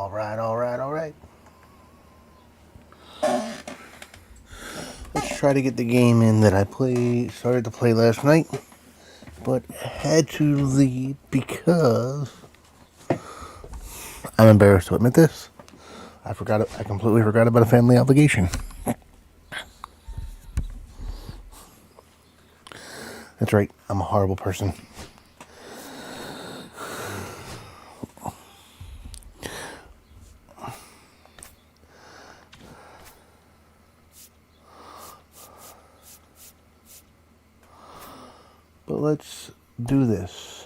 All right. Let's try to get the game in that I started to play last night, but had to leave because I'm embarrassed to admit this. I completely forgot about a family obligation. That's right. I'm a horrible person. But let's do this.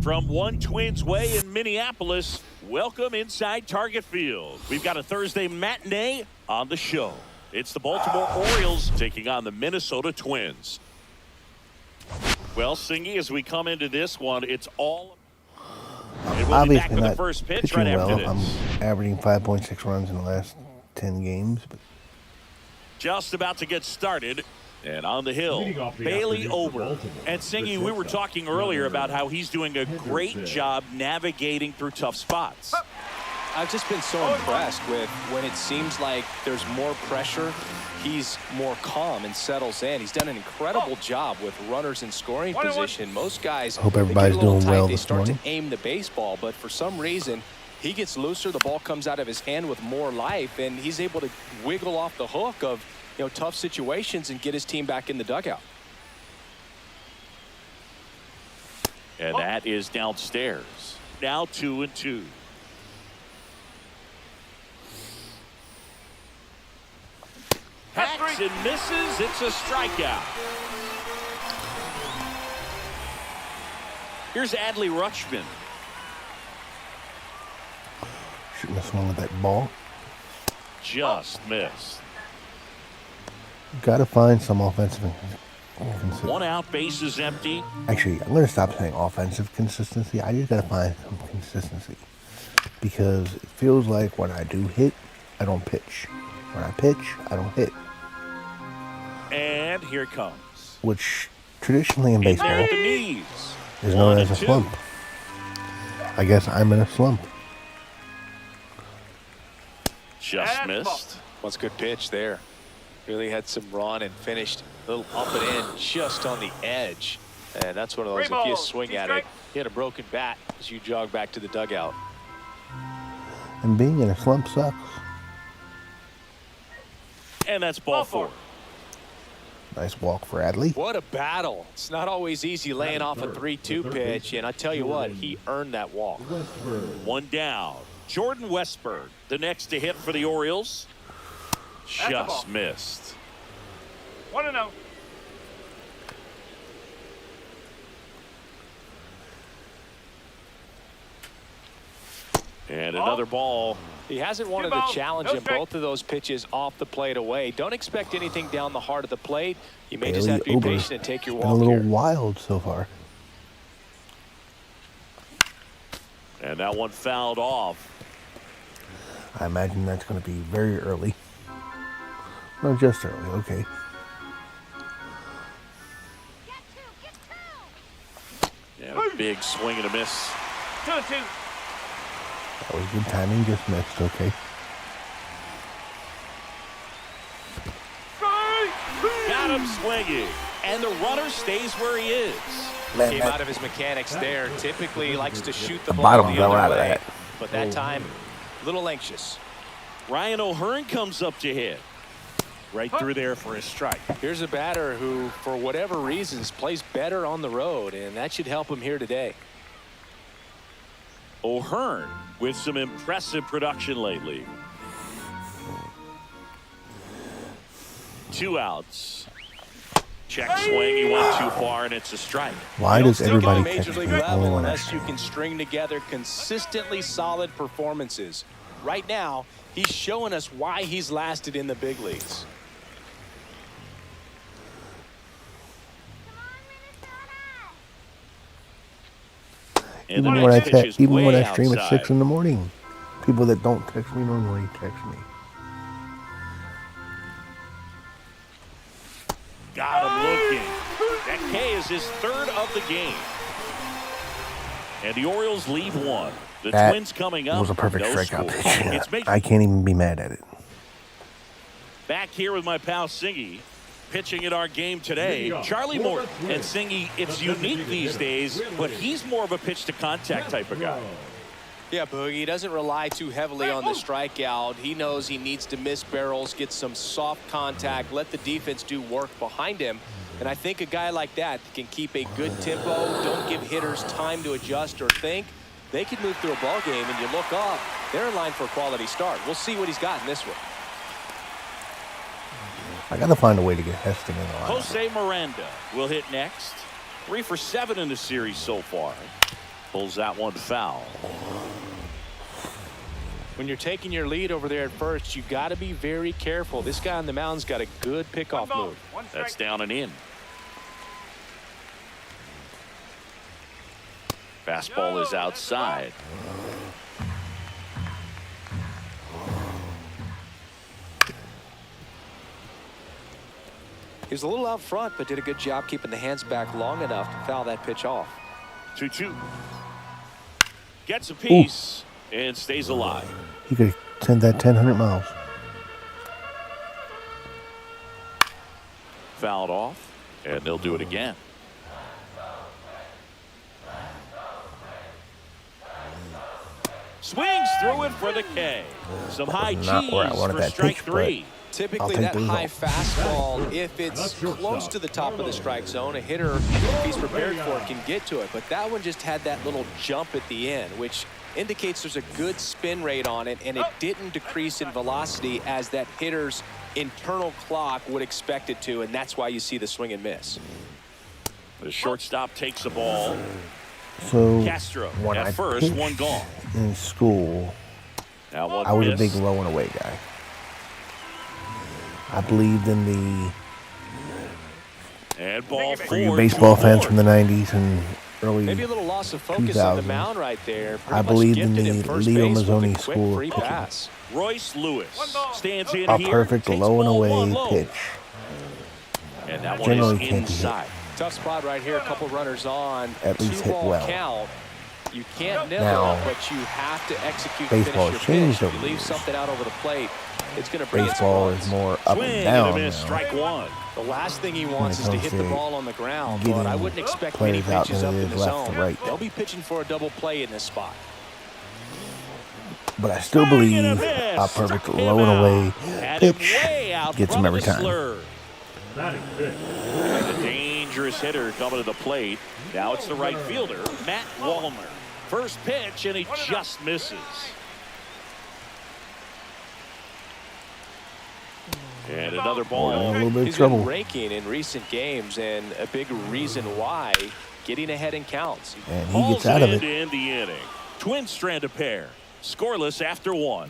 From One Twins Way in Minneapolis, welcome inside Target Field. We've got a Thursday matinee on the show. It's the Baltimore Orioles taking on the Minnesota Twins. Well, Singy, as we come into this one, it's all... And we'll be back with the first pitch right after this. I'm averaging 5.6 runs in the last 10 games. But... Just about to get started. And on the hill, Bailey Ober. And Singy, we were talking earlier about how he's doing a great job navigating through tough spots. I've just been so impressed with when it seems like there's more pressure, he's more calm and settles in. He's done an incredible job with runners in scoring position. Most guys, hope everybody's doing well this morning. They start to aim the baseball, but for some reason, he gets looser. The ball comes out of his hand with more life, and he's able to wiggle off the hook of tough situations and get his team back in the dugout. And that is downstairs. Now 2-2. Hacks and misses. It's a strikeout. Here's Adley Rutschman. Shouldn't have swung with that ball. Just missed. Got to find some offensive consistency. 1 out, base is empty. Actually, I'm going to stop saying offensive consistency. I just got to find some consistency. Because it feels like when I do hit, I don't pitch. When I pitch, I don't hit. And here it comes. Which traditionally in baseball is known as a slump. I guess I'm in a slump. Just missed. What's a good pitch there. Really had some run and finished a little up and in just on the edge. And that's one of those, if you swing at it, hit a broken bat as you jog back to the dugout. And being in a slump sucks. And that's ball 4. Nice walk for Adley. What a battle. It's not always easy laying off a 3-2 pitch, and I tell you what, he earned that walk. 1 down. Jordan Westburg, the next to hit for the Orioles. Just missed. 1-0. And another ball. He hasn't wanted to challenge him. Both of those pitches off the plate away. Don't expect anything down the heart of the plate. You may just have to be patient and take your walk. A little wild so far. And that one fouled off. I imagine that's going to be very early. No, just early. Okay. Yeah, a big swing and a miss. 2-2. That was good timing. Just missed. Okay. Got him swinging. And the runner stays where he is. Came out of his mechanics there. Typically likes to shoot the ball the other way. But that time, a little anxious. Ryan O'Hearn comes up to hit. Right through there for a strike. Here's a batter who, for whatever reasons, plays better on the road, and that should help him here today. O'Hearn with some impressive production lately. 2 outs. Check swing. He went too far, and it's a strike. Why does everybody catch me only when unless you can string together consistently solid performances? Right now, he's showing us why he's lasted in the big leagues. Even when I stream at 6 in the morning, People that don't text me normally text me. Got him looking. That K is his third of the game. And the Orioles leave one. The That Twins coming up. was a perfect no strikeout score. It's pitch. I can't even be mad at it. Back here with my pal Singy, pitching in our game today. Charlie Morton. And Singy, it's unique these days, but he's more of a pitch to contact type of guy. Yeah, Boogie, he doesn't rely too heavily on the strikeout. He knows he needs to miss barrels, get some soft contact, let the defense do work behind him. And I think a guy like that can keep a good tempo, don't give hitters time to adjust or think. They can move through a ball game, and you look up, they're in line for a quality start. We'll see what he's got in this one. I got to find a way to get Heston in the line. Jose Miranda will hit next. 3 for 7 in the series so far. Pulls that one foul. When you're taking your lead over there at first, you got to be very careful. This guy on the mound's got a good pickoff move. That's down and in. Fastball is outside. He was a little out front, but did a good job keeping the hands back long enough to foul that pitch off. 2-2. Gets a piece and stays alive. He could send that 1,000 miles. Fouled off, and they'll do it again. Swings through it for the K. Some high Not where I cheese wanted for that strike pitch, 3. Typically, that high fastball, if it's close to the top of the strike zone, a hitter, if he's prepared for it, can get to it. But that one just had that little jump at the end, which indicates there's a good spin rate on it, and it didn't decrease in velocity as that hitter's internal clock would expect it to, and that's why you see the swing and miss. The shortstop takes the ball. So Castro when at I first, pitched one gone. in school, Now one I was a miss. big low and away guy. I believed in the And ball for you four. baseball fans from the 90s and early Maybe a little loss of focus on the 2000s. mound right there. I Pretty much believed in gifted the him first Leo base with a Mazzoni quick school of free pitching. pass. Royce Lewis stands in A here. perfect takes low and ball away one low. pitch. And that one Generally is can't be hit. inside. Tough spot right here. A couple runners on. At least hit 2-ball well. count. You can't nibble, Now, but you have to execute. baseball finish has your changed pitch. over You the leave years. something out over the plate, it's going to bring Baseball it is more up Swing and and down a miss. now. Strike one. The last thing he wants it is to comes hit the to ball on the ground, getting but I wouldn't expect many players out pitches than up it in is the left zone. to right. They'll be pitching for a double play in this spot. But I still Swing and believe a a miss. perfect Struck low him and away out. Had him pitch way out gets from him every the time. slur. And a dangerous hitter coming to the plate. Now it's the right fielder, Matt Wallner. First pitch, and he just misses. And another in a ball. little bit of He's trouble. been raking in recent games, and a big reason why, getting ahead in counts. And he Hauls gets out of in it. to end the inning. Twins strand a pair. Scoreless after one.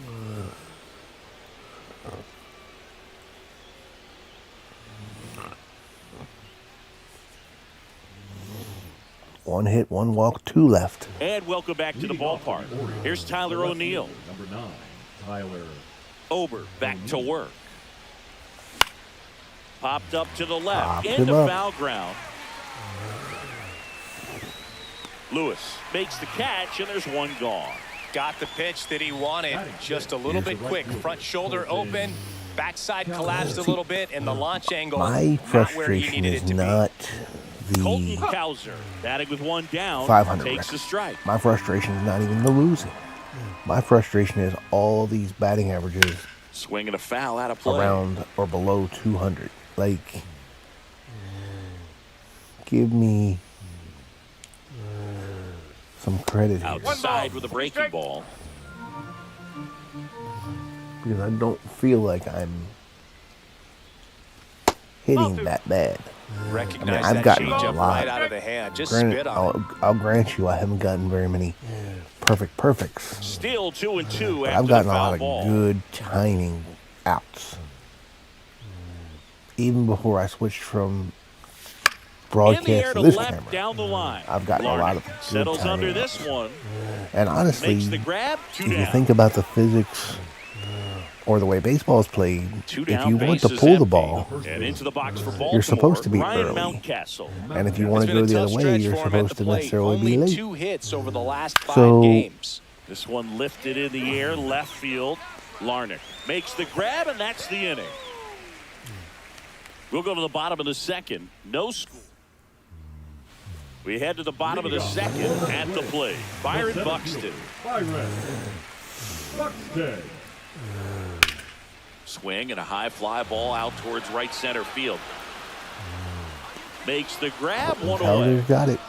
One hit, one walk, 2 left. And welcome back to the ballpark. Here's Tyler O'Neill. Number 9, Tyler. Ober back to work. Popped up to the left. Popped Into him up. foul ground. Lewis makes the catch, and there's one gone. Got the pitch that he wanted, just a little bit quick. Front shoulder open, backside collapsed a little bit, and the launch angle My not where he frustration needed is it to not Colton the Cowser, batting with one down, 500 takes record. the strike. My frustration is not even the losing. My frustration is all these batting averages Swinging a foul out of play. around or below 200. Like, give me some credit here. Outside with a breaking ball. Because I don't feel like I'm hitting that bad. Recognize I've that gotten a changeup lot. right out of the hand. Just Granted, spit on it. I'll grant you I haven't gotten very many perfects. Still 2-2 But after I've gotten the a foul lot of ball. good timing outs. Even before I switched from broadcast to for this left camera. down the line. I've gotten a lot of good settles under timing this ups. one. And honestly, Makes the grab. if you think about the physics or the way baseball is played, if you want to pull the ball, and into the box for Baltimore, you're supposed to be Ryan early. Mountcastle. And if you want to go the other way, you're supposed to necessarily be Only late. 2 hits over the last 5 So- games. This one lifted in the air, left field. Larnach makes the grab, and that's the inning. We'll go to the bottom of the second. No score. We head to the bottom of the second at the plate. Byron Buxton. Byron Buxton. Swing and a high fly ball out towards right center field. Makes the grab, one away. Calder's got it.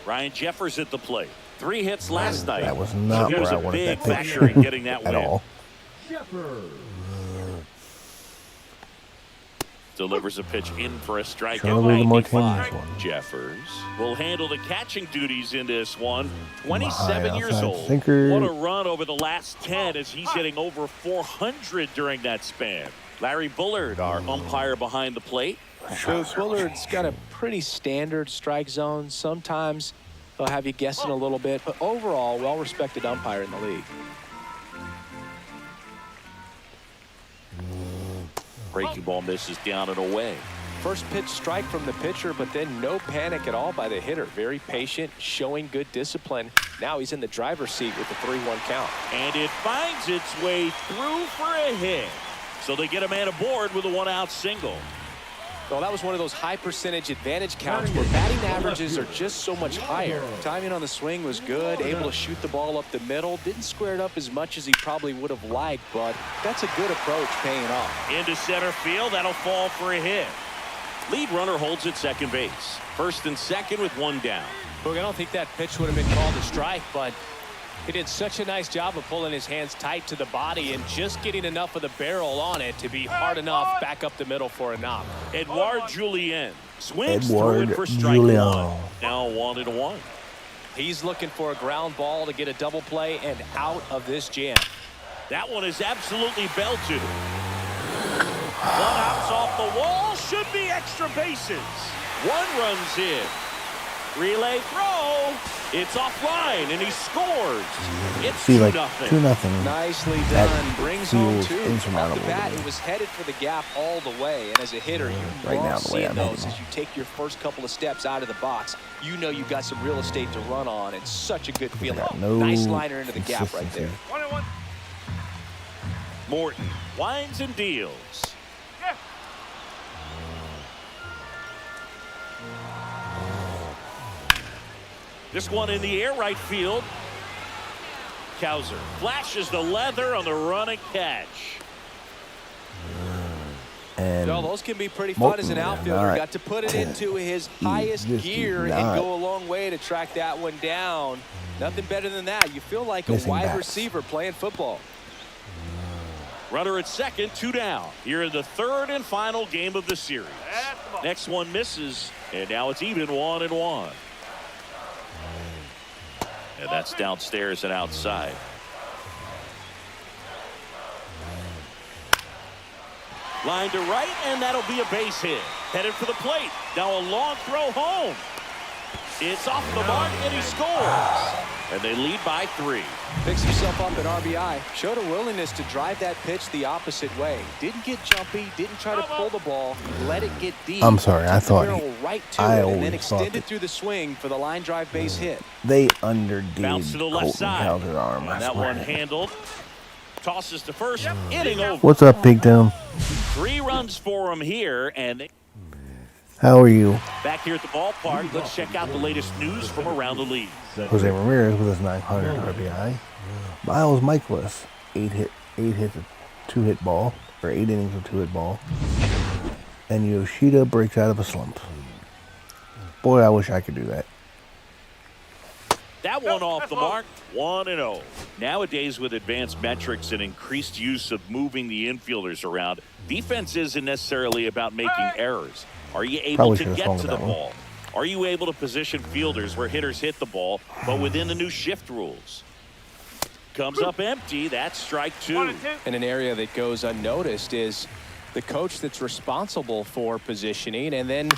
Ryan Jeffers at the plate. 3 hits last night. That was not He was where I a wanted big that pitch factor in getting that at win. all. Jeffers. Delivers a pitch in for a strikeout. Charlie the 95. Martinez one. Jeffers will handle the catching duties in this one. High 27 years outside old. sinker. What a run over the last 10 as he's hitting over 400 during that span. Larry Bullard, our umpire behind the plate. So Willard's got a pretty standard strike zone. Sometimes they'll have you guessing a little bit, but overall, well-respected umpire in the league. Breaking ball misses down and away. First pitch strike from the pitcher, but then no panic at all by the hitter. Very patient, showing good discipline. Now he's in the driver's seat with the 3-1 count. And it finds its way through for a hit. So they get a man aboard with a 1-out single. Well, that was one of those high percentage advantage counts where batting averages are just so much higher. Timing on the swing was good, able to shoot the ball up the middle. Didn't square it up as much as he probably would have liked, but that's a good approach paying off. Into center field, that'll fall for a hit. Lead runner holds at second base. First and second with 1 down. Look, I don't think that pitch would have been called a strike, but he did such a nice job of pulling his hands tight to the body and just getting enough of the barrel on it to be hard enough back up the middle for a knock. Edouard Julien swings through Edouard it for strike Julien. 1. Now 1-1. He's looking for a ground ball to get a double play and out of this jam. That one is absolutely belted. 1 out's off the wall. Should be extra bases. 1 runs in. Relay throw. It's offline, and he scores. It's See, like 2-0. 2-0. Nicely That done. Brings home feels 2. Off insurmountable the bat, to me. it was headed for the gap all the way. And as a hitter, you Right now, love the way seeing I'm those hitting. as you take your first couple of steps out of the box. You know you've got some real estate to run on. It's such a good feeling. got no Nice liner into the gap right consistency. there. 1-1. Morton winds and deals. Yeah. This one in the air, right field. Kowser flashes the leather on the running catch. And Well, those can be pretty fun as an Morton, outfielder. not- Got to put it into his highest just gear did and not. go a long way to track that one down. Nothing better than that. You feel like a Missing wide bats. receiver playing football. Runner at second, 2 down. Here in the 3rd and final game of the series. That's the ball. Next one misses, and now it's even 1-1. And that's downstairs and outside. Line to right, and that'll be a base hit. Headed for the plate. Now a long throw home. It's off the mark, and he scores. And they lead by 3. Picks himself up at RBI. Showed a willingness to drive that pitch the opposite way. Didn't get jumpy. Didn't try to pull the ball. Let it get deep. I'm sorry, I Took the thought barrel right to I it and always then thought extended that- through the swing for the line drive base hit. they underdid Bounce to the left Colton side. Cowser's arm. I And that swear. one handled. Tosses to first. Inning over. What's up, Big Dome? 3 runs for him here, and they How are you? back here at the ballpark. Let's check out the latest news from around the league. Jose Ramirez with his 900 RBI. Miles Michaelis, 8 hits, a 2-hit ball, or 8 innings of 2-hit ball. And Yoshida breaks out of a slump. Boy, I wish I could do that. That one off the mark, 1-0. Nowadays, with advanced metrics and increased use of moving the infielders around, defense isn't necessarily about making errors. Are you able Probably to should've get swung to at the that one. ball? Are you able to position fielders where hitters hit the ball, but within the new shift rules? Comes up empty. That's strike 2. 1-2. And an area that goes unnoticed is the coach that's responsible for positioning and then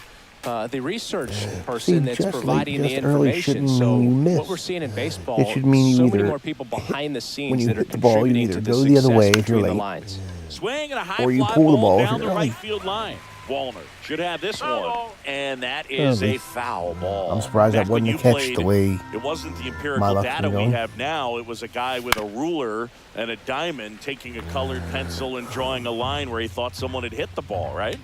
the research person that's just providing the just early information. shouldn't So mean you miss. what we're seeing in baseball, It should mean you so many either more people behind the scenes when you that are hit the ball, you contributing either to the go the other success way if you're between the late, lines. Swing and a high or you fly pull the ball if down you're the early. right field line. Wallner should have this Foul. one, and that is Early. a foul ball. I'm surprised that Back when wasn't a you catch played, the way it wasn't the my empirical luck's data been we going. have now. It was a guy with a ruler and a diamond taking a colored pencil and drawing a line where he thought someone had hit the ball, right?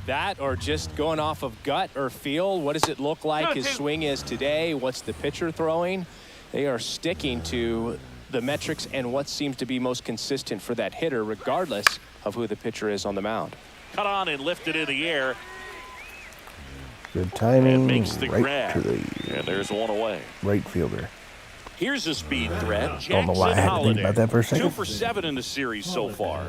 That or just going off of gut or feel. What does it look like his swing is today? What's the pitcher throwing? They are sticking to the metrics and what seems to be most consistent for that hitter, regardless of who the pitcher is on the mound. Cut on and lifted in the air. Good timing, And makes the right grab. to the And there's one away. right fielder. Here's a speed threat. Don't know why I Jackson had to think Holiday. about that for a second. 2 for 7 in the series so far.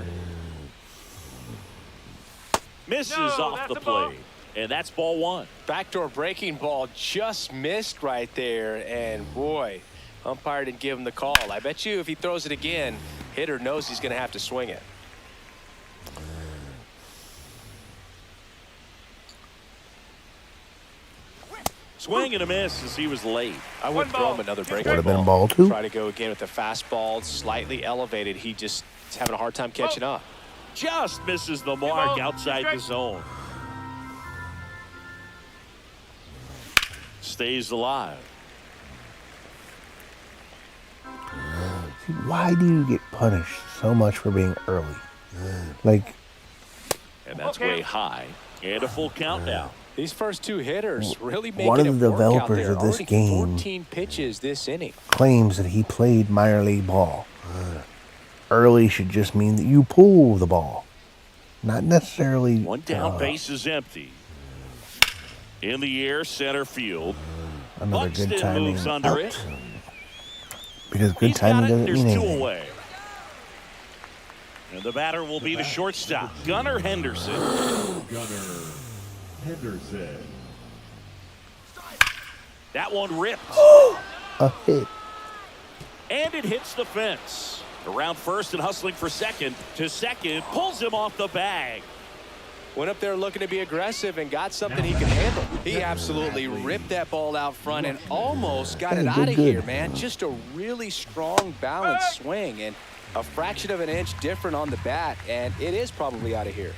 Misses No, off that's the a ball. plate. And that's ball 1. Backdoor breaking ball just missed right there, and boy, umpire didn't give him the call. I bet you if he throws it again, hitter knows he's going to have to swing it. Swing and a miss as he was late. I would throw him another breaking Would have been ball. ball 2. Try to go again with the fastball, slightly elevated. He just is having a hard time catching up. Just misses the mark outside the zone. Stays alive. Why do you get punished so much for being early? Like, And that's way high. And a full count now. These first 2 hitters really making one of it the work out developers there. of this Already game 14 pitches this inning. claims that he played minor league ball. Early should just mean that you pull the ball, not necessarily. One down, base is empty. In the air, center field. Another Buxton good timing moves under out. it. Because good He's timing got it. doesn't There's mean 2 anything. away. And the batter will be the shortstop, Gunnar Henderson. Gunnar Henderson. That one ripped. A hit. And it hits the fence. Around first and hustling for second. To second, pulls him off the bag. Went up there looking to be aggressive and got something he could handle. He absolutely ripped that ball out front and almost got it out of here, man. Just a really strong, balanced swing and a fraction of an inch different on the bat, and it is probably out of here.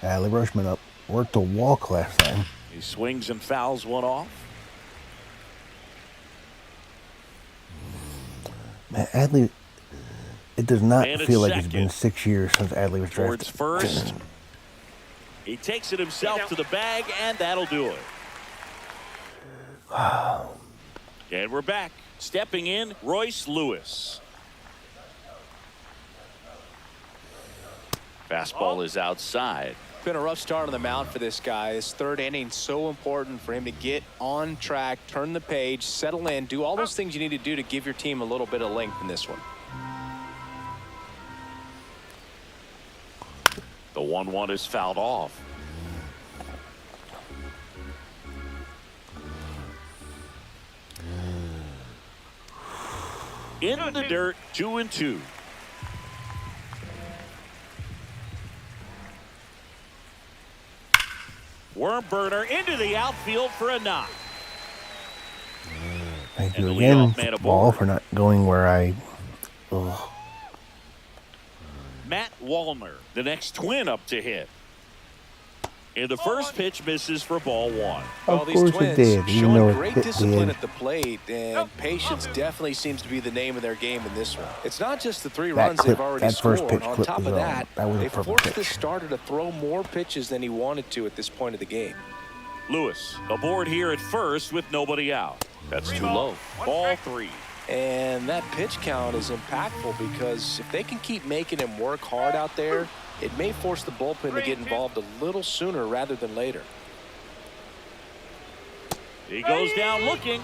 Adley Rushman up. Worked a walk last time. He swings and fouls one off. Man, Adley, it does not And it's feel like it's been second. 6 years since Adley was Towards drafted. first. He takes it himself to the bag, and that'll do it. And we're back. Stepping in, Royce Lewis. Fastball is outside. Been a rough start on the mound for this guy. His 3rd inning, so important for him to get on track, turn the page, settle in, do all those things you need to do to give your team a little bit of length in this one. The 1-1 is fouled off. In the dirt, 2-2. Worm burner into the outfield for a knock. Thank And you the again, leadoff man ball, aboard. for not going where I. Ugh. Matt Wallner, the next twin up to hit. And the first pitch misses for ball 1. Well, Of these course it twins did, even though showing it great hit discipline dead. at the plate, and patience definitely seems to be the name of their game in this one. It's not just the 3 That runs clip- they've already that first scored. pitch On clip top was of wrong. that, That was a they perfect forced pitch. the starter to throw more pitches than he wanted to at this point of the game. Lewis aboard here at first with nobody out. That's too low. Ball 3. And that pitch count is impactful because if they can keep making him work hard out there, it may force the bullpen to get involved a little sooner rather than later. He goes down looking.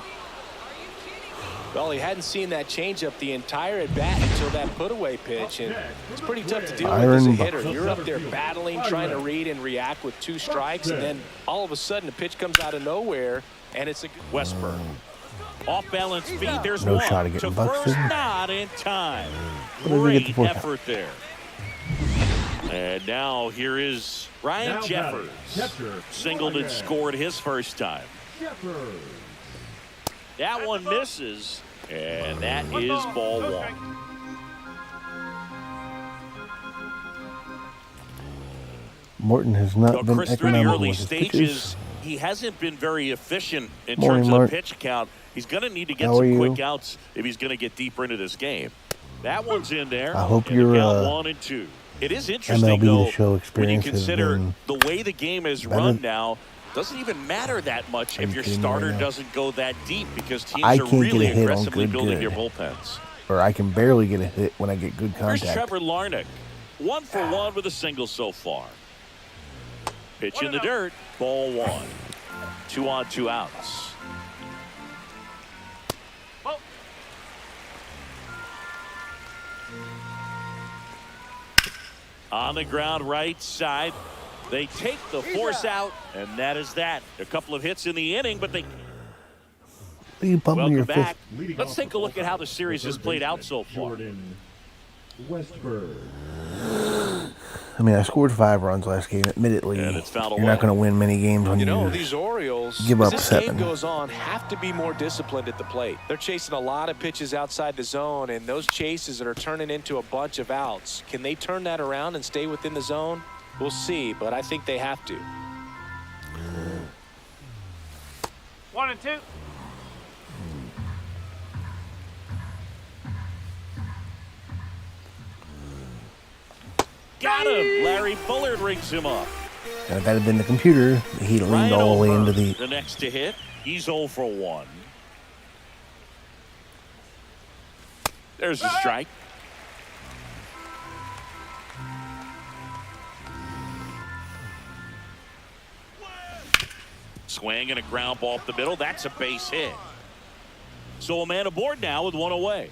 Well, he hadn't seen that changeup the entire at bat until that put-away pitch, and it's pretty tough to deal with as a Iron hitter. You're up there battling, trying to read and react with 2 strikes, and then all of a sudden a pitch comes out of nowhere, and it's a good Westburg. Off balance feed. There's No one. shot of to getting first, Buxton. not in time. What does he get the Great fourth out? effort there. And now here is Ryan Now Jeffers. Catcher, Singled and Ryan scored his first time. Jeffers. That one misses, and that is ball one. Morton has not Well, been Chris, through the economical early with his stages, pitches. he hasn't been very efficient in Morning, terms of Mark. the pitch count. He's going to need to get How are some you? quick outs if he's going to get deeper into this game. That one's in there. I hope and your, the count 1 and 2. It is interesting, MLB though, The Show when you experience has consider been the way the game is better. run now. Doesn't even matter that much Are if you your kidding me starter right now? doesn't go that deep because teams I are can't get really a hit on aggressively good building good. your bullpens. Or I can barely get a hit when I get good Here's contact. Trevor Larnach. 1 for 1 with a single so far. Pitch in the dirt. Ball 1. 2 on, 2 outs. On the ground right side. They take the force out, and that is that. A couple of hits in the inning, but they What are you bumping welcome your back. fist? Leading Let's off take a the look at how the ballpark, series has third played out baseman, so far. Jordan Westberg. I mean, I scored 5 runs last game. Admittedly, And it's fouled you're not away. going to win many games when You know, you these Orioles, give as up this 7. game goes on, have to be more disciplined at the plate. They're chasing a lot of pitches outside the zone, and those chases that are turning into a bunch of outs. Can they turn that around and stay within the zone? We'll see, but I think they have to. 1 and 2. Got him. Larry Bullard rings him up. And if that had been the computer, he'd leaned Ryan all the way Over, into the. the next to hit. He's 0 for 1. There's a strike. Swing and a ground ball up the middle. That's a base hit. So a man aboard now with 1 away.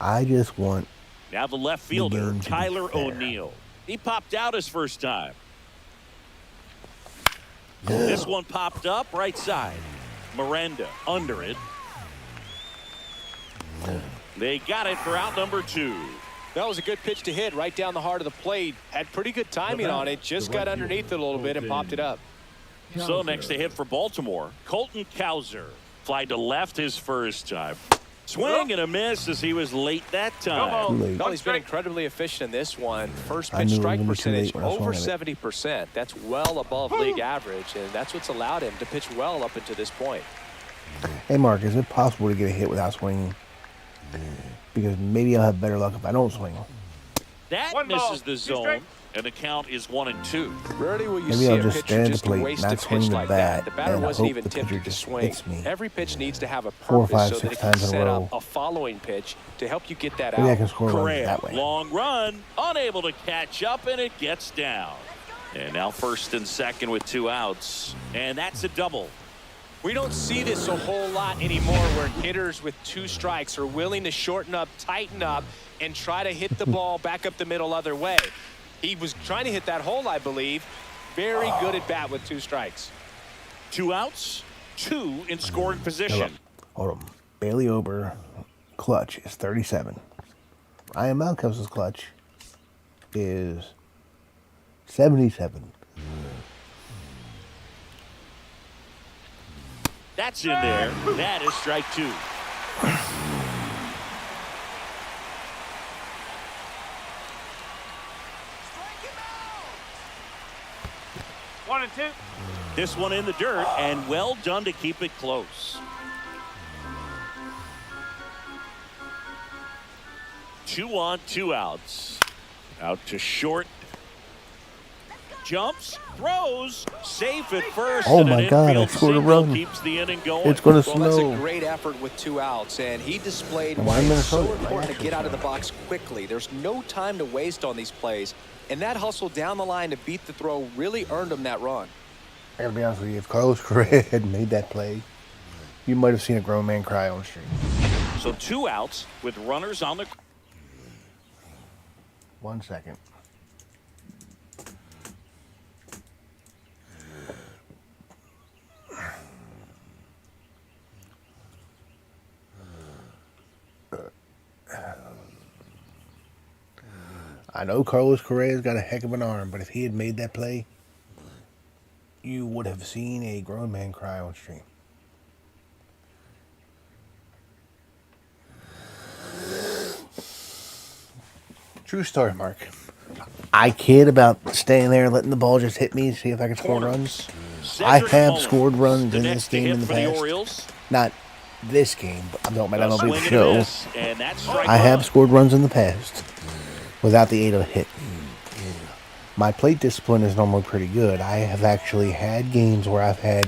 I just want. Now the left fielder, game to be Tyler fair. O'Neill. He popped out his first time. This one popped up right side. Miranda under it. They got it for out number 2. That was a good pitch to hit right down the heart of the plate. Had pretty good timing on it. Just got underneath it a little bit and popped it up. So next to hit for Baltimore, Colton Cowser. Fly to left his first time. Swing and a miss as he was late that time. Too late. No, he's been incredibly efficient in this one. First I pitch knew it strike was gonna be too percentage late when I over swung at 70%. That's well above league average, and that's what's allowed him to pitch well up until this point. Hey, Mark, is it possible to get a hit without swinging? Because maybe I'll have better luck if I don't swing. That One ball, misses the 2 zone, strikes. and the count is 1 and 2. Rarely will you Maybe see I'll a just pitcher stand at the just plate, waste not a swing pitch the like bat, that. The batter and wasn't hope even the pitcher tempted to just swing. hits me Every pitch needs to have a 4, purpose 5, so 6 that it can times in a set row. up a following pitch to help you get that Maybe I out. can score runs Correa, that way. long run, unable to catch up, and it gets down. And now first and second with 2 outs, and that's a double. We don't see this a whole lot anymore where hitters with 2 strikes are willing to shorten up, tighten up, and try to hit the ball back up the middle other way. He was trying to hit that hole, I believe. Very good at bat with 2 strikes. 2 outs, 2 in scoring position. Hold on. Bailey Ober clutch is 37. Ryan Mountcas's clutch is 77. That's in there. That is strike 2. One and 2. This one in the dirt, and well done to keep it close. 2 on, 2 outs. Out to short. Jumps, throws, safe at first. Oh and an my God, I infield scored a single run. keeps the inning going. It's going to Well, that's a snow. great effort with 2 outs, and he displayed And why why it's so Minnesota? Why important to actually get out of the snow? box quickly. There's no time to waste on these plays, and that hustle down the line to beat the throw really earned him that run. I gotta be honest with you, if Carlos Correa had made that play, you might have seen a grown man cry on the street. So 2 outs with runners on the. 1 second. I know Carlos Correa's got a heck of an arm, but if he had made that play, you would have seen a grown man cry on stream. True story, Mark. I kid about staying there, letting the ball just hit me, see if I can score runs. I have scored runs in this game in the past. Not this game, but I'm talking about MLB The Show. I have scored runs in the past without the aid of a hit. My plate discipline is normally pretty good. I have actually had games where I've had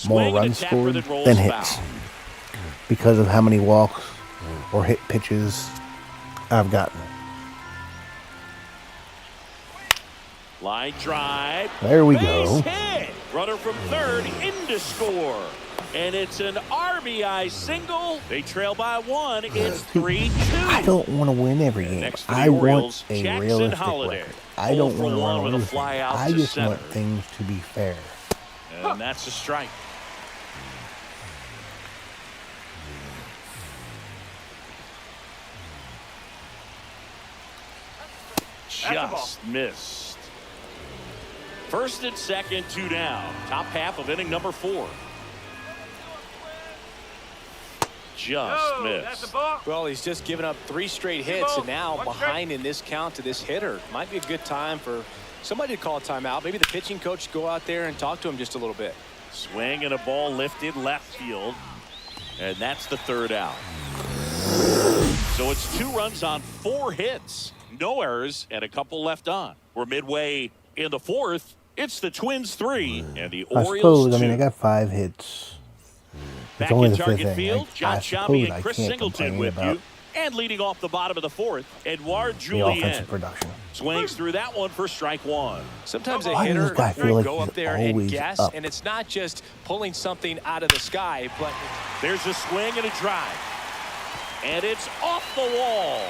more runs scored than hits because of how many walks or hit pitches I've gotten. Line drive. There we go. Hit. Runner from third in to score. And it's an RBI single. They trail by one. It's 3-2. I don't want to win every game. I want a realistic record. I don't want to run with a fly out. I just want things to be fair. And that's a strike. Just missed. First and second, 2 down. Top half of inning number 4. Just missed. Well, he's just given up 3 straight hits, and now behind in this count to this hitter. Might be a good time for somebody to call a timeout. Maybe the pitching coach go out there and talk to him just a little bit. Swing and a ball lifted left field, and that's the 3rd out. So it's 2 runs on 4 hits, no errors, and a couple left on. We're midway in the 4th. It's the Twins 3 and the Orioles 2. I mean, I got 5 hits. Back in target field, John Sciambi and Chris Singleton with you. And leading off the bottom of the 4th, Edouard Julien swings through that one for strike 1. Sometimes a hitter will go up there and guess, and it's not just pulling something out of the sky, but there's a swing and a drive. And it's off the wall.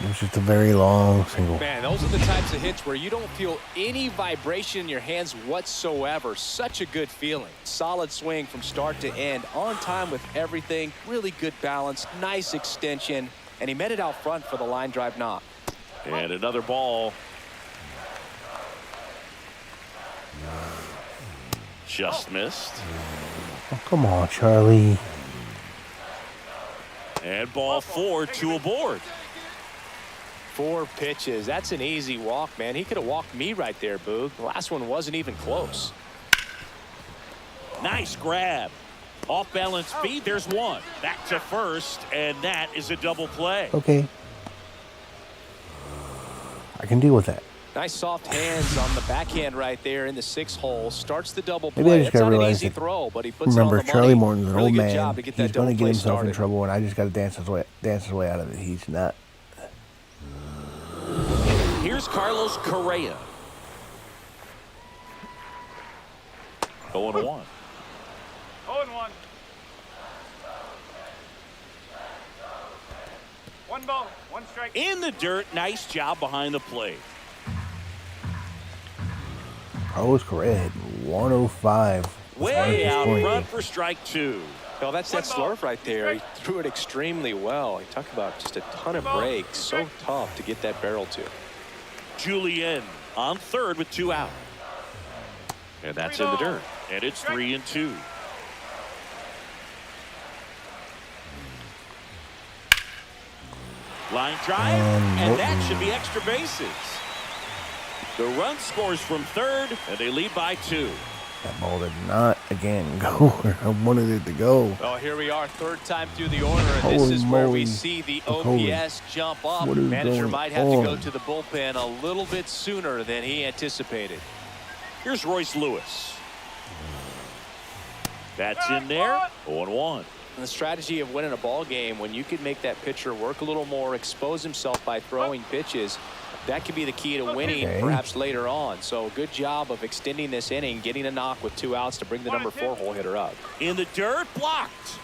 It was just a very long single. Man, those are the types of hits where you don't feel any vibration in your hands whatsoever. Such a good feeling. Solid swing from start to end. On time with everything. Really good balance. Nice extension. And he met it out front for the line drive knock. And another ball. Just missed. Oh, come on, Charlie. And ball 4, 2 aboard. 4 pitches. That's an easy walk, man. He could have walked me right there, Boog. The last one wasn't even close. Nice grab. Off balance feed. There's one. Back to first, and that is a double play. Okay. I can deal with that. Nice soft hands on the backhand right there in the 6th hole. Starts the double play. Maybe I just it's gotta not an realize easy that, throw, but he puts remember, it on the Charlie money. Morton's an really old good man. job to get He's that going to double get play himself started. in trouble, and I just got to dance his way out of it. He's not. Here's Carlos Correa. 0-1. 0-1. One ball, 1 strike. In the dirt. Nice job behind the plate. Carlos Correa hit 105. Way out front for strike 2. Well, that's that slurve right there. He threw it extremely well. He talked about just a ton of breaks. So tough to get that barrel to. Julien on third with 2 out. And that's in the dirt. And it's 3-2. Line drive, and that should be extra bases. The run scores from third, and they lead by 2. That ball did not, again, go where I wanted it to go. Oh, here we are, 3rd time through the order, and this is where we see the OPS jump up. Manager might have to go to the bullpen a little bit sooner than he anticipated. Here's Royce Lewis. That's in there, 0-1. The strategy of winning a ball game, when you can make that pitcher work a little more, expose himself by throwing pitches, that could be the key to winning perhaps later on. So good job of extending this inning, getting a knock with 2 outs to bring the number 4 hole hitter up. In the dirt, blocked.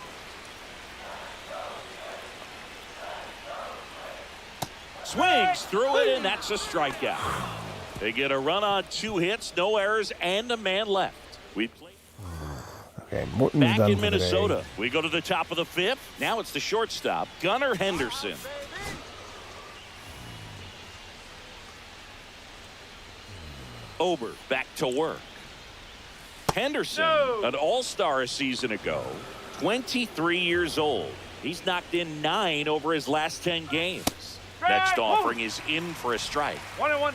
Swings through it, and that's a strikeout. They get a run on 2 hits, no errors, and a man left. We play. Okay, Morton's back done in for Minnesota. Today. We go to the top of the 5th. Now it's the shortstop, Gunnar Henderson. Ober back to work. Henderson, an all-star a season ago, 23 years old. He's knocked in 9 over his last 10 games. Next offering is in for a strike. 1-1.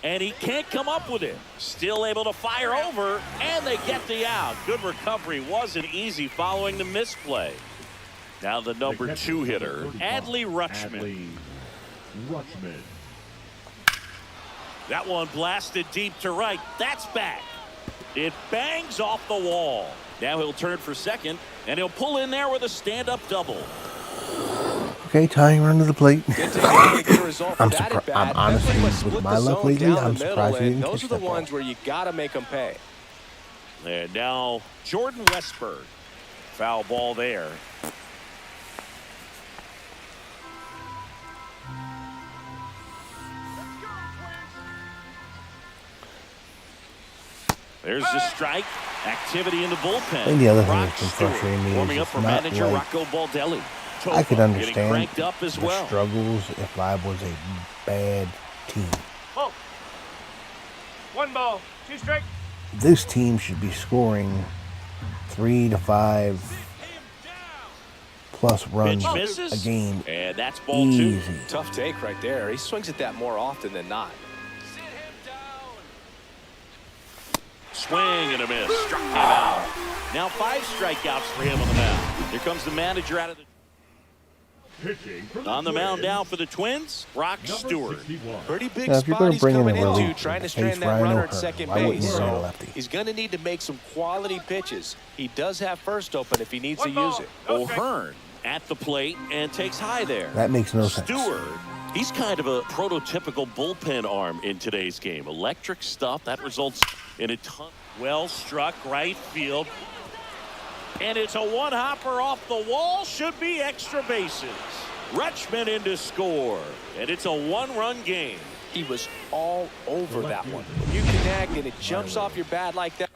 And he can't come up with it. Still able to fire over, and they get the out. Good recovery. Wasn't easy following the misplay. Now the number 2 hitter, Adley Rutschman. That one blasted deep to right. That's back. It bangs off the wall. Now he'll turn for second, and he'll pull in there with a stand-up double. Okay, tying run to the plate. Good to get a result I'm with that at bat. I'm honestly, Pretty much with split my the luck zone lately, down I'm the middle, surprised he and didn't those catch are the that ball. ones where you got to make them pay. And now Jordan Westberg. Foul ball there. There's the strike. Activity in the bullpen. I think the other thing Brock that's been Stewart frustrating me is warming up it's for not manager like Rocco Baldelli. I could Tofa understand getting cranked up as the well. struggles if I was a bad team. Ball. 1 ball. 2 strike. This team should be scoring 3 to 5 plus runs Pitch misses. a game. And that's ball 2. Easy. Tough take right there. He swings at that more often than not. Swing and a miss. Struck him out. Now 5 strikeouts for him on the mound. Here comes the manager out of the... On the mound now for the Twins, Brock Stewart. Pretty big Now, if you're spot gonna he's bring in coming a into, relief trying to to strand face that Ryan runner O'Hearn, at second I wouldn't base. bring in a So lefty. he's going to need to make some quality pitches. He does have first open if he needs to 1 ball. use it. No strike. O'Hearn at the plate and takes high there. That makes no sense. Stewart, he's kind of a prototypical bullpen arm in today's game. Electric stuff that results in a ton. Well struck right field. And it's a one-hopper off the wall. Should be extra bases. Rutschman in to score. And it's a 1-run game. He was all over that one. You connect and it jumps off your bat like that.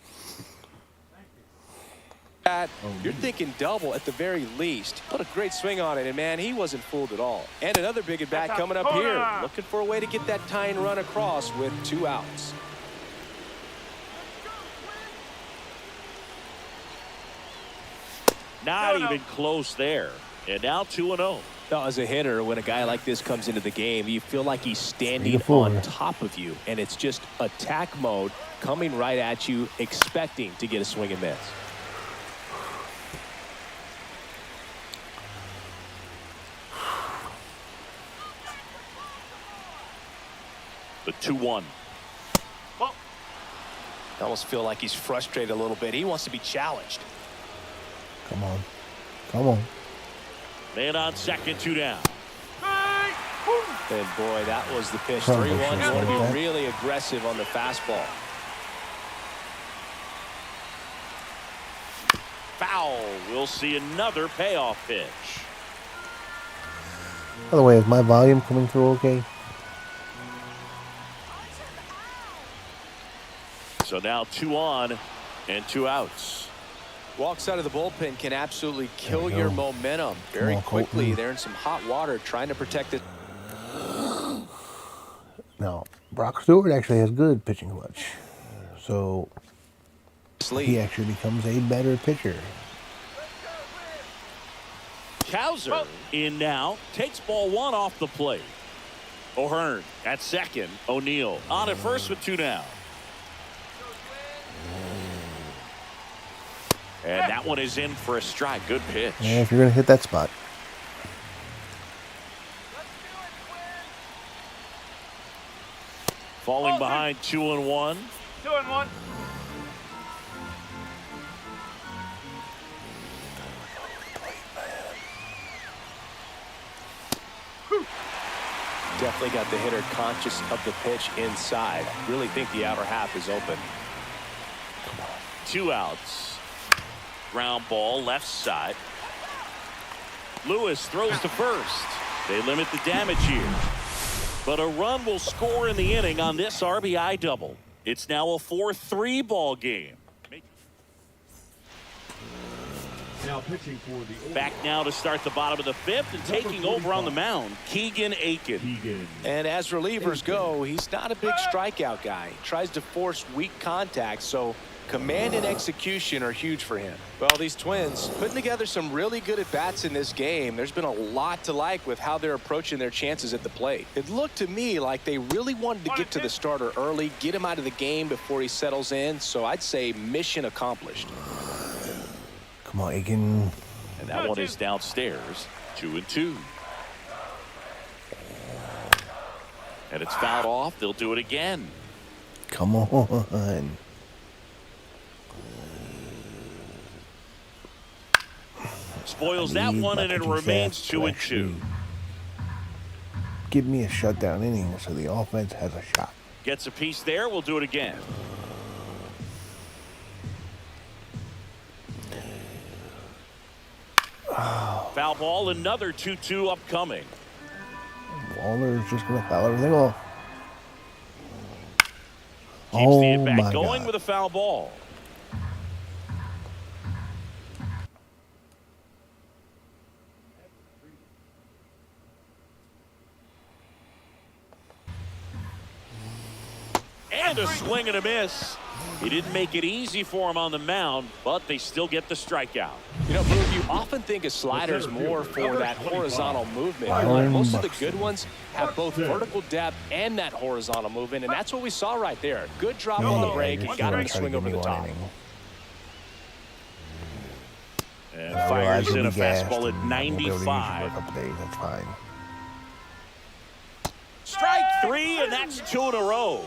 You're thinking double at the very least. Put a great swing on it, and man, he wasn't fooled at all. And another big at bat coming up here. Looking for a way to get that tying run across with 2 outs. Not even close there. And now 2-0. Now, as a hitter, when a guy like this comes into the game, you feel like he's standing 3-4. on top of you, and it's just attack mode coming right at you, expecting to get a swing and miss. The 2-1. Ball. I almost feel like he's frustrated a little bit. He wants to be challenged. Come on. Come on. Man on second, 2 down. And boy, that was the pitch. Probably 3-1. You should've want to done that. be really aggressive on the fastball. Foul. We'll see another payoff pitch. By the way, is my volume coming through okay? So now 2 on and 2 outs. Walks out of the bullpen can absolutely kill we your go. momentum very on, quickly. Colton. They're in some hot water trying to protect it. Now, Brock Stewart actually has good pitching clutch. So he actually becomes a better pitcher. Cowser in now. Takes ball 1 off the plate. O'Hearn at second. O'Neill on at first with 2 down. And that one is in for a strike. Good pitch. Yeah, if you're going to hit that spot. Falling behind 2-1. 2-1. Definitely got the hitter conscious of the pitch inside. Really think the outer half is open. 2 outs. Ground ball left side. Lewis throws to first. They limit the damage here. But a run will score in the inning on this RBI double. It's now a 4-3 ball game. Now Pitching for the Orioles. Back now to start the bottom of the fifth and taking over on the mound, Keegan Aiken. And as relievers go, he's not a big strikeout guy. He tries to force weak contact, so command and execution are huge for him. Well, these Twins putting together some really good at-bats in this game. There's been a lot to like with how they're approaching their chances at the plate. It looked to me like they really wanted to get to the starter early, get him out of the game before he settles in, so I'd say mission accomplished. Come on, Aiken. And that one is downstairs, 2-2. And it's fouled off. They'll do it again. Come on. Spoils that one, and it remains 2-2. Give me a shutdown inning so the offense has a shot. Gets a piece there. We'll do it again. Foul ball, another 2-2 upcoming. Waller's just going to foul everything off. Keeps the Oh, at-bat my going God. with a foul ball. And a swing and a miss. He didn't make it easy for him on the mound, but they still get the strikeout. You know, Boog, you often think of sliders more for that horizontal movement. Byron Most of the Buxton. good ones have both vertical depth and that horizontal movement, and that's what we saw right there. Good drop on the break and got him to swing over the top. And I fires realize in a he'll be gassed fastball at and won't be able to use it for 95. a couple days. That's fine. Strike three, and that's 2 in a row.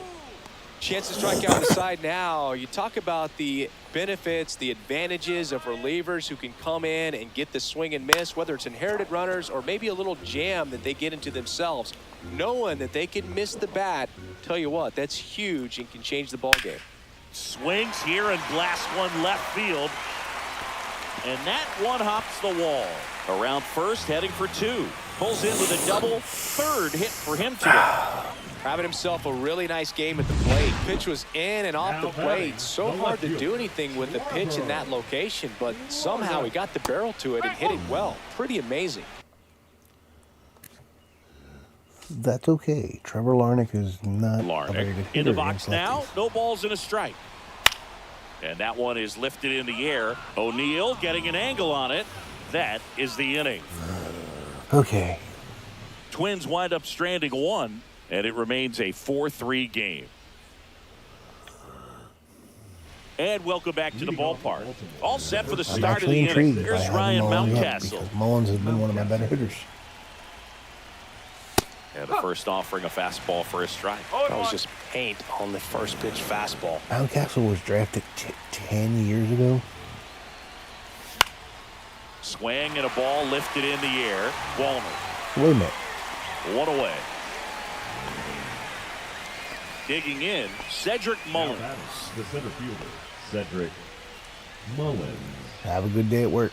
Chance to strike out the side now. You talk about the benefits, the advantages of relievers who can come in and get the swing and miss, whether it's inherited runners or maybe a little jam that they get into themselves. Knowing that they can miss the bat, tell you what, that's huge and can change the ball game. Swings here and blasts one left field. And that one hops the wall. Around first, heading for 2. Pulls in with a double. Third hit for him today. Having himself a really nice game at the plate. Pitch was in and off the plate. So hard to do anything with the pitch in that location, but somehow he got the barrel to it and hit it well. Pretty amazing. That's okay. Trevor Larnach is not a very Larnach good in hitter the box against now. lefties. No balls and a strike. And that one is lifted in the air. O'Neill getting an angle on it. That is the inning. Okay. Twins wind up stranding 1, and it remains a 4-3 game. And welcome back to the ballpark. All set for the I'm start of actually the inning. intrigued by Here's having Ryan Mullins up Mountcastle. because Mullins has been one of my better hitters. And the first offering a fastball for a strike. That was just paint on the first pitch fastball. Mountcastle was drafted 10 years ago. Swing and a ball lifted in the air. Walner. Wait a minute. 1 away. Digging in, Cedric Mullins. The center fielder, Cedric Mullins. Have a good day at work.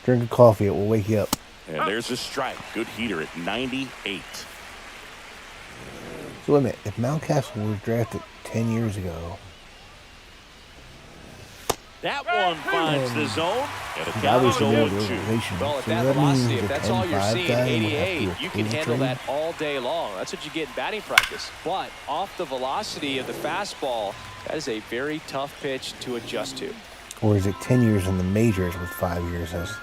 Drink a coffee. It will wake you up. And there's a strike. Good heater at 98. So wait a minute. If Mountcastle was drafted 10 years ago, That one finds the zone. And a count now we is should know the 0-2. organization. Well, at So that that velocity, means if the that's all you're 10-5 seeing, guy will have to 88, you can approve handle trade? that all day long. That's what you get in batting practice. But off the velocity of the fastball, that is a very tough pitch to adjust to. Or is it 10 years in the majors with 5 years as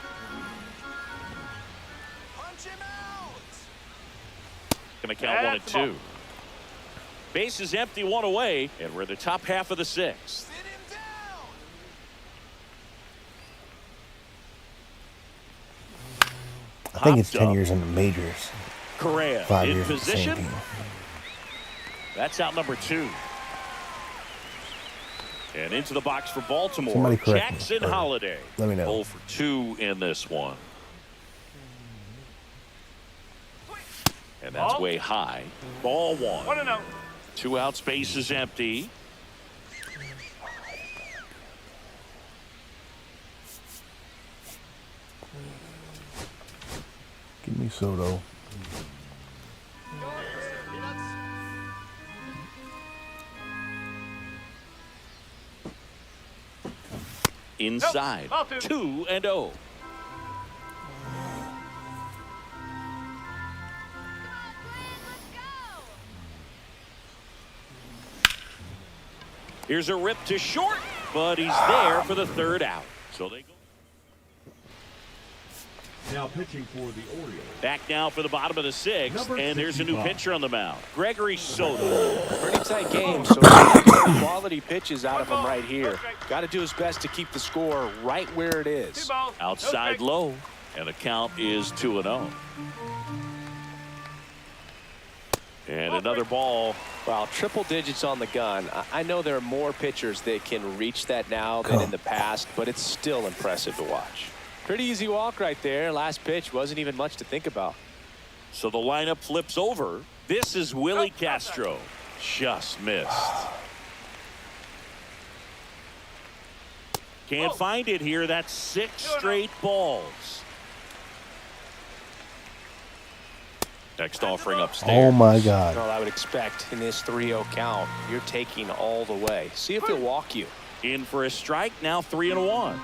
Going to count 1 and 2. Base is empty, 1 away, and we're in the top half of the 6th. I think it's Hopped 10 up. years in the majors. Correa 5 in years with the same position. team. That's out number 2. And into the box for Baltimore. Somebody correct me, Jackson or Holiday. let me know. 0 for 2 in this one. And that's Ball. way high. Ball 1. 1-0. 2 out, space is empty. Give me Soto. inside. Nope. Ball 2. 2-0. Here's a rip to short, but he's there for the third out. So they go. Now pitching for the Orioles. Back now for the bottom of the sixth, Number and there's a new 65. pitcher on the mound, Gregory Soto. Pretty tight game, so quality pitches out of him right here. Got to do his best to keep the score right where it 2 is. balls. No Outside strikes. low, and the count is 2-0. And another ball. Wow, triple digits on the gun. I know there are more pitchers that can reach that now than in the past, but it's still impressive to watch. Pretty easy walk right there. Last pitch wasn't even much to think about. So the lineup flips over. This is Willie Castro. Just missed. Can't find it here. That's 6 straight balls. Next offering upstairs. Oh my God. Well, I would expect in this 3-0 count, you're taking all the way. See if he'll walk you. In for a strike. Now 3-1.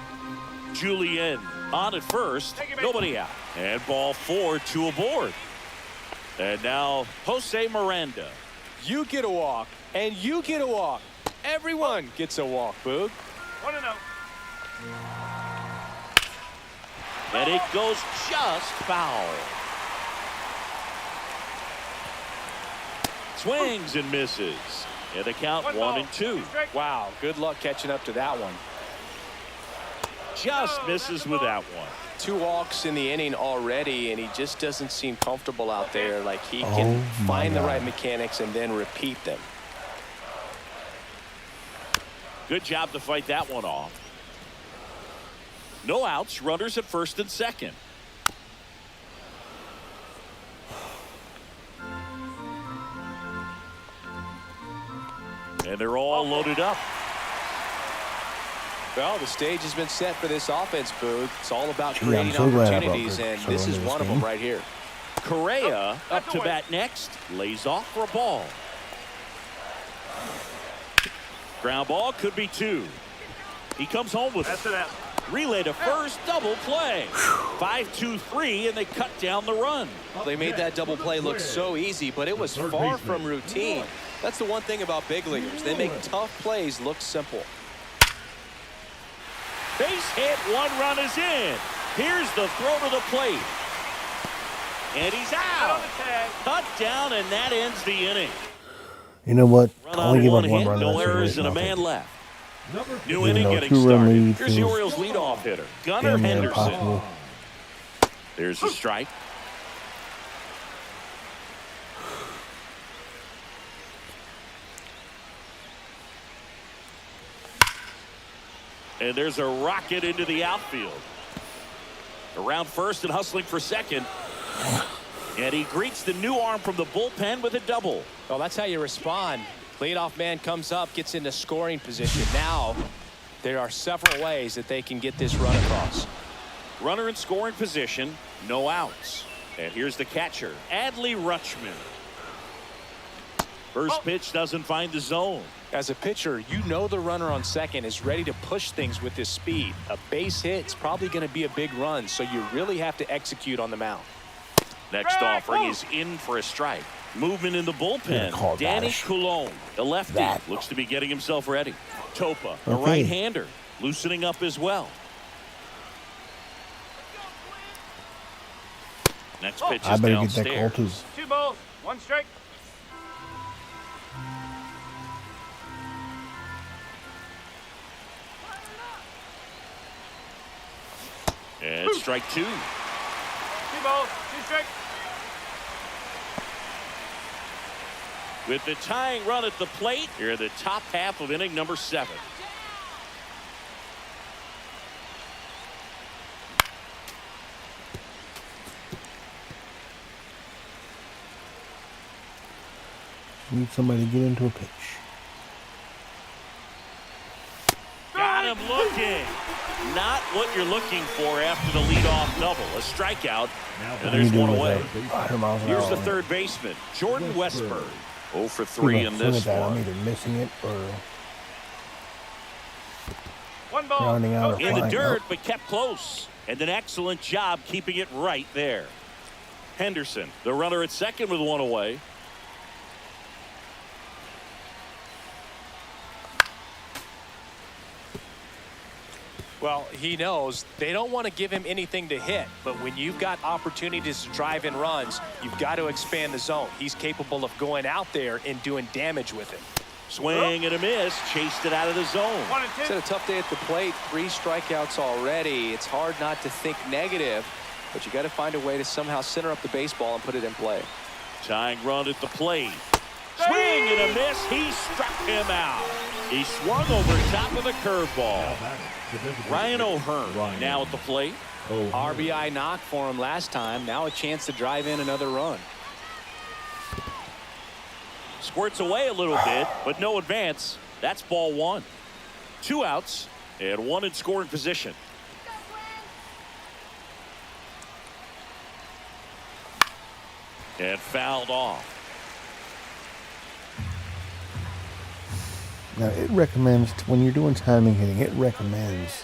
Julien on at first. Nobody out. And ball 4, 2 aboard. And now Jose Miranda. You get a walk, and you get a walk. Everyone gets a walk, Boog. 1-0. And it goes just foul. Swings and misses. And the count 1-2. Wow, good luck catching up to that one. Just misses with that one. 2 walks in the inning already, and he just doesn't seem comfortable out there. Like he can find the right mechanics and then repeat them. Good job to fight that one off. No outs, runners at first and second. And they're all loaded up. Well, the stage has been set for this offense, Boog. It's all about Gee, I'm creating so glad I brought opportunities, Rick and Soto this is into this one of them game. right here. Correa up to bat next. Lays off for a ball. Ground ball could be 2. He comes home with That's it. it out. Relay to first, double play. 5-2-3, and they cut down the run. They made that double play look so easy, but it was far from routine. That's the one thing about big leaguers. They make tough plays look simple. Base hit, 1 run is in. Here's the throw to the plate. And he's On out. the tag. Cut down, and that ends the inning. You know what? Run I only on give one up 1 hit, run. no That's errors, and a nothing. man left. Number New Even inning though getting 2-run started. lead Here's the feels Orioles leadoff hitter, Gunnar damn near Henderson. impossible. There's a strike. And there's a rocket into the outfield. Around first and hustling for second. And he greets the new arm from the bullpen with a double. Well, that's how you respond. Leadoff man comes up, gets into scoring position. Now, there are several ways that they can get this run across. Runner in scoring position, no outs. And here's the catcher, Adley Rutschman. First pitch doesn't find the zone. As a pitcher, you know the runner on second is ready to push things with his speed. A base hit's probably going to be a big run, so you really have to execute on the mound. Next offering is in for a strike. Movement in the bullpen. Danny Coulombe, the lefty, looks to be getting himself ready. Topa, a right-hander, loosening up as well. Next pitch I is better get that call downstairs. too. 2 balls. 1 strike. And strike 2. 2 balls. 2 strikes. With the tying run at the plate, here are the top half of inning number 7. Need somebody to get into a pitch. Got him looking. Not what you're looking for after the leadoff double. A strikeout, and there's one away. 100 miles an Here's hour the on it. third baseman, Jordan Westburg. 0 for 3 in Swing this at that, I'm one. either missing it or One ball. Grounding out or In the flying dirt, out. but kept close. And an excellent job keeping it right there. Henderson, the runner at second with one away. Well, he knows they don't want to give him anything to hit, but when you've got opportunities to drive in runs, you've got to expand the zone. He's capable of going out there and doing damage with it. Swing and a miss. Chased it out of the zone. 1 and 2. It's had a tough day at the plate. 3 strikeouts already. It's hard not to think negative, but you got to find a way to somehow center up the baseball and put it in play. Tying run at the plate. Swing and a miss. He struck him out. He swung over top of the curveball. Ryan O'Hearn now at the plate. RBI knock for him last time. Now a chance to drive in another run. Squirts away a little bit, but no advance. That's ball 1. 2 outs and 1 in scoring position. And fouled off. Now it recommends when you're doing timing hitting, it recommends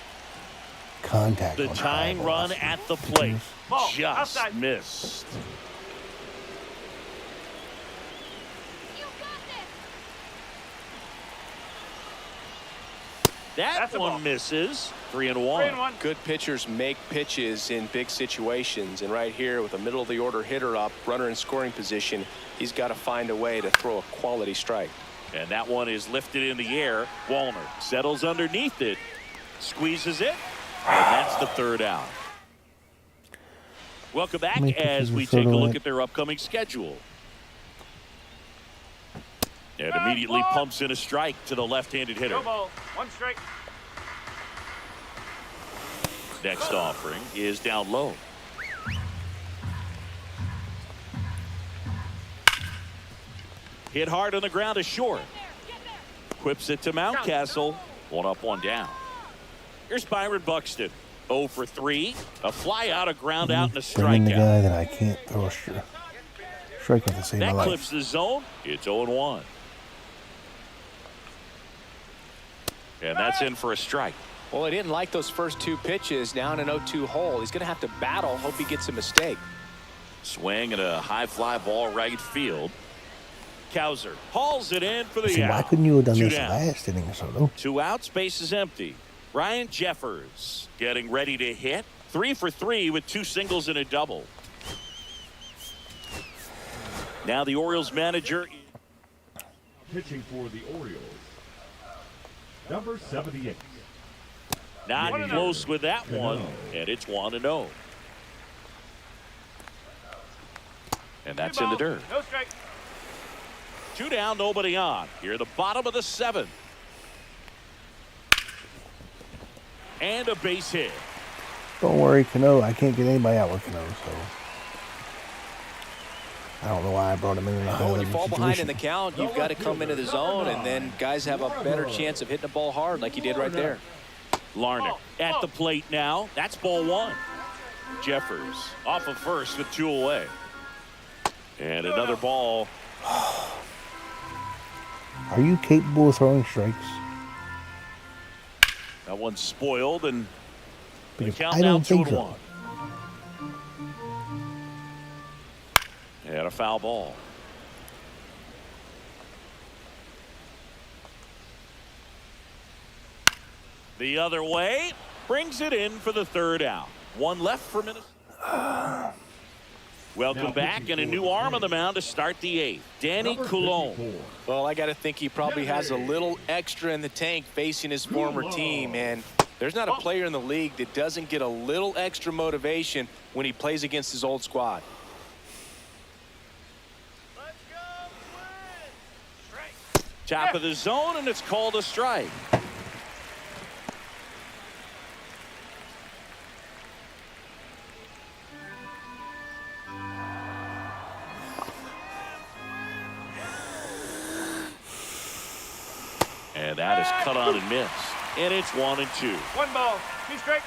contact. The on tying high run velocity. at the plate. Ball, Just outside. missed. That That's a one ball. misses. 3 and 3 1. and 1. Good pitchers make pitches in big situations, and right here with a middle of the order hitter up, runner in scoring position, he's got to find a way to throw a quality strike. And that one is lifted in the air. Wallner settles underneath it, squeezes it, and that's the 3rd out. Welcome back Make as pitches we with take a photo look line. at their upcoming schedule. And immediately pumps in a strike to the left-handed hitter. No ball. 1 strike. Next offering is down low. Hit hard on the ground to short. Quips it to Mountcastle. 1 up, 1 down. Here's Byron Buxton. 0 for 3. A fly out, a ground out, and a Bring in the strikeout. guy that I can't throw a strike with to save my That life. clips the zone. It's 0-1. And that's in for a strike. Well, he didn't like those first 2 pitches. Now in an 0-2 hole, he's going to have to battle. Hope he gets a mistake. Swing and a high fly ball right field. Cowser hauls it in for the See, why out. couldn't you have done 2 this down. last inning or so, though? 2 outs, base is empty. Ryan Jeffers getting ready to hit. 3 for 3 with 2 singles and a double. Now the Orioles manager. Pitching for the Orioles, number 78. Not 1-0. close with that one, and it's 1-0. And that's in the dirt. No strike. 2 down, nobody on. Here, the bottom of the 7th. And a base hit. Don't worry, Cano. I can't get anybody out with Cano, so I don't know why I brought him in a high When you leverage fall behind in situation. the count, you've got to come into the zone, and then guys have a better chance of hitting the ball hard like he did right there. Larnach at the plate now. That's ball 1. Jeffers off of first with 2 away. And another ball. Are you capable of throwing strikes? That one's spoiled, and the Because count I now don't think 2-1. so. And a foul ball. The other way, brings it in for the 3rd out. 1 left for Minnesota. Welcome back, and a new arm on the mound to start the 8th. Danny Number Coulombe. 54. Well, I got to think he probably has a little extra in the tank facing his former team, and there's not a player in the league that doesn't get a little extra motivation when he plays against his old squad. Let's go. Strike. Top of the zone, and it's called a strike. And that is cut on and missed. And it's 1-2. 1 ball. 2 strike.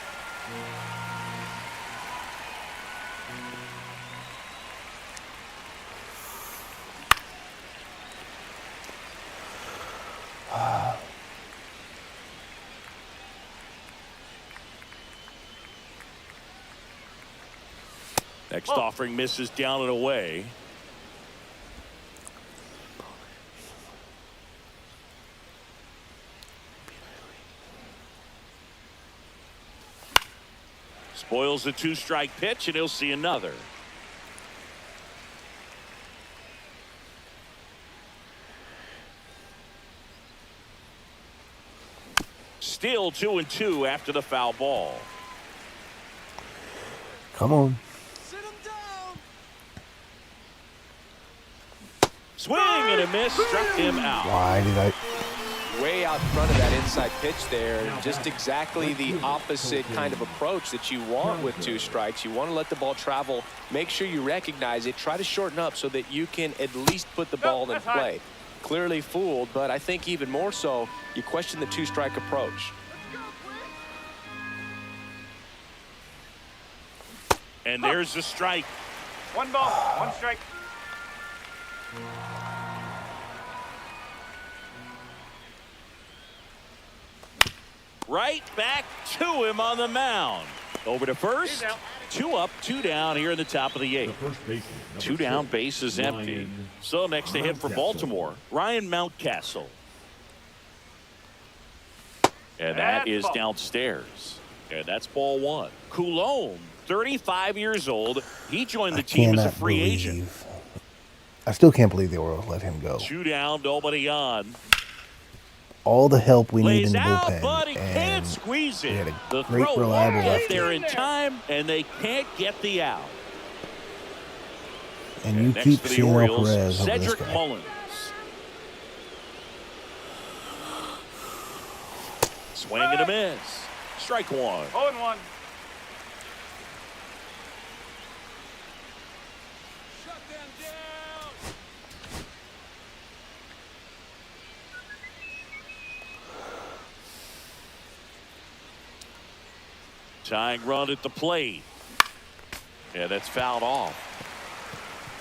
Next offering misses down and away. Spoils the 2-strike pitch, and he'll see another. Still 2-2 after the foul ball. Come on. Swing and a miss, struck him out. Why did I? Way out front of that inside pitch there. Just exactly the opposite kind of approach that you want with 2 strikes. You want to let the ball travel. Make sure you recognize it. Try to shorten up so that you can at least put the ball in play. Clearly fooled, but I think even more so, you question the 2-strike approach. And there's the strike. 1 ball, 1 strike. Right back to him on the mound. Over to first. 2 up, 2 down here in the top of the 8th. 2 down, base is empty. So next to hit for Baltimore, Ryan Mountcastle. And that is downstairs. And that's ball 1. Coulombe, 35 years old. He joined the team as a free agent. I still can't believe the Orioles let him go. 2 down, nobody on. All the help we need in the Out, bullpen. but he can't And squeeze we it. had a The great, throw reliable won't get lefty. there in time, and they can't get the out. And you Next keep for the seeing Orioles, Perez over this Cedric guy. Mullins. Swing and a miss. Strike 1. 0-1. Tying run at the plate. Yeah, that's fouled off.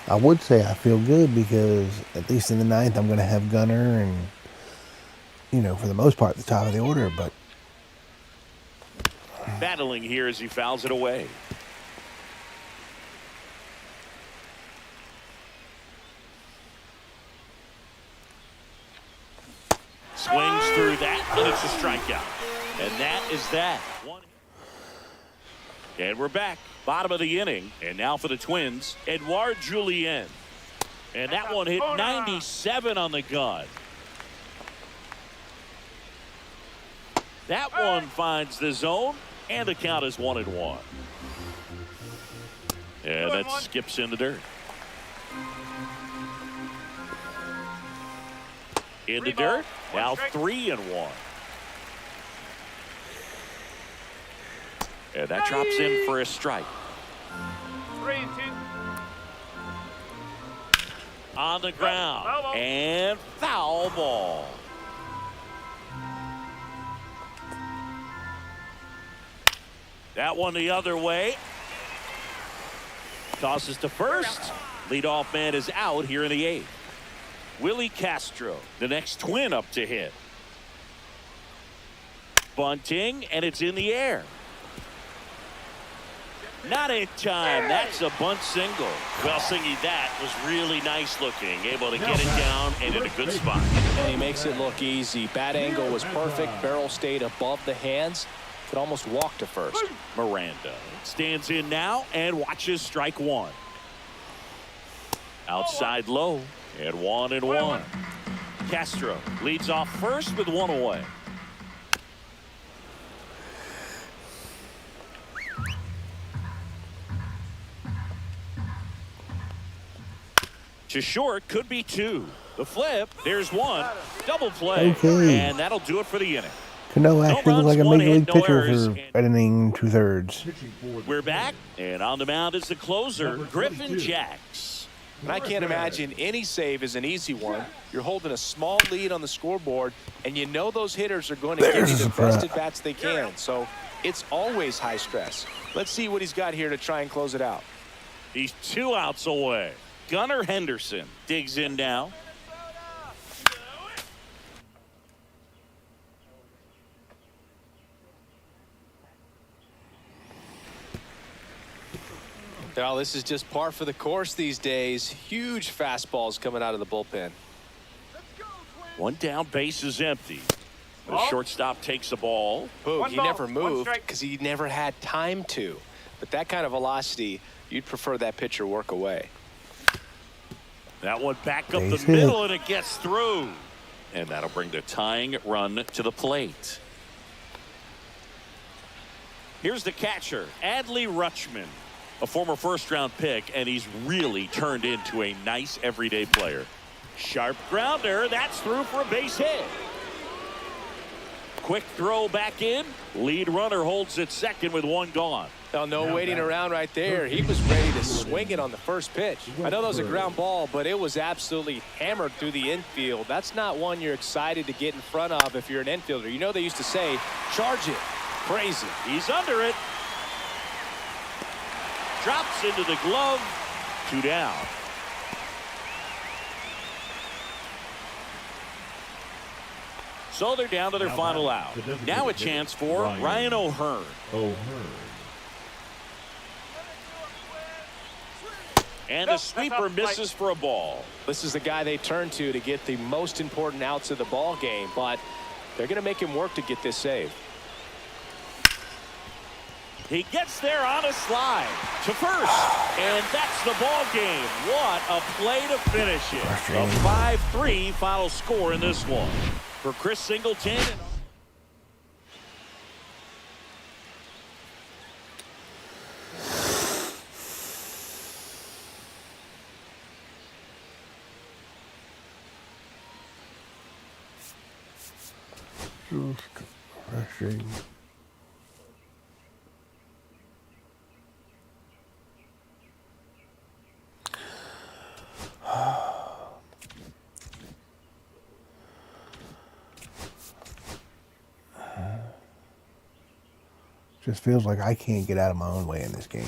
I would say I feel good because at least in the 9th I'm going to have Gunnar and, you know, for the most part, the top of the order. But Battling here as he fouls it away. Swings through that, and it's a strikeout. And that is that. And we're back. Bottom of the inning. And now for the Twins, Edouard Julien. And that one hit 97 on the gun. That one finds the zone, and the count is 1-1. Yeah, that skips in the dirt. In the dirt, now 3-1. And that drops in for a strike. 3-2. On the ground. Foul ball. And foul ball. That one the other way. Tosses to first. Leadoff man is out here in the 8th. Willie Castro, the next Twin up to hit. Bunting, and it's in the air. Not in time. That's a bunt single. Well, Singy, that was really nice looking. Able to get it down and in a good spot. And he makes it look easy. Bat angle was perfect. Barrel stayed above the hands. Could almost walk to first. Miranda stands in now and watches strike 1. Outside low and 1-1. Castro leads off first with 1 away. To short, could be 2. The flip, there's 1. Double play. Okay. And that'll do it for the inning. Cano actually looked runs, like a 1 major hit, league no pitcher errors, for and inning 2/3. we're back, and on the mound is the closer, Griffin Jacks. And I can't imagine any save is an easy one. You're holding a small lead on the scoreboard, and you know those hitters are going to give you the best at bats they can. So it's always high stress. Let's see what he's got here to try and close it out. He's 2 outs away. Gunnar Henderson digs in now. Well, this is just par for the course these days. Huge fastballs coming out of the bullpen. One down, base is empty. The shortstop takes the ball. Boog, One he ball, never one moved strike. because he never had time to. But that kind of velocity, you'd prefer that pitcher work away. That one back up Base the hit. middle, and it gets through. And that'll bring the tying run to the plate. Here's the catcher, Adley Rutschman, a former first-round pick, and he's really turned into a nice everyday player. Sharp grounder, that's through for a base hit. Quick throw back in. Lead runner holds at second with one gone. Now, no waiting around right there. He was ready to swing it on the first pitch. I know that was a ground ball, but it was absolutely hammered through the infield. That's not one you're excited to get in front of if you're an infielder. You know they used to say, charge it. Crazy. He's under it. Drops into the glove. 2 down. So they're down to their final out. Now a chance for Ryan O'Hearn. And the sweeper misses for a ball. This is the guy they turn to get the most important outs of the ball game, but they're going to make him work to get this save. He gets there on a slide to first, and that's the ball game. What a play to finish it. A 5-3 final score in this one. For Chris Singleton. Frustrating. Just feels like I can't get out of my own way in this game.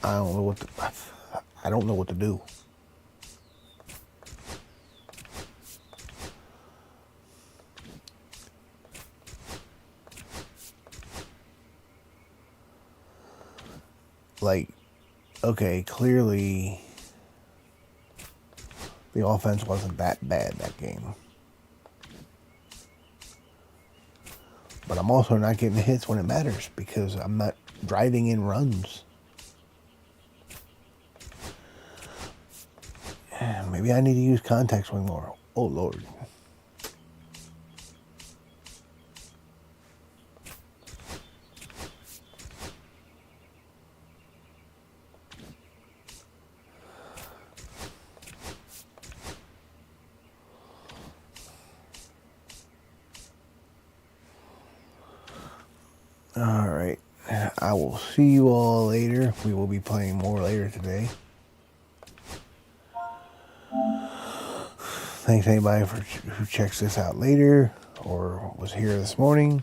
I don't know what to do. Like, okay, clearly the offense wasn't that bad that game. But I'm also not getting hits when it matters because I'm not driving in runs. Maybe I need to use contact swing more. Oh, Lord. All right. I will see you all later. We will be playing more later today. Thanks anybody who checks this out later or was here this morning.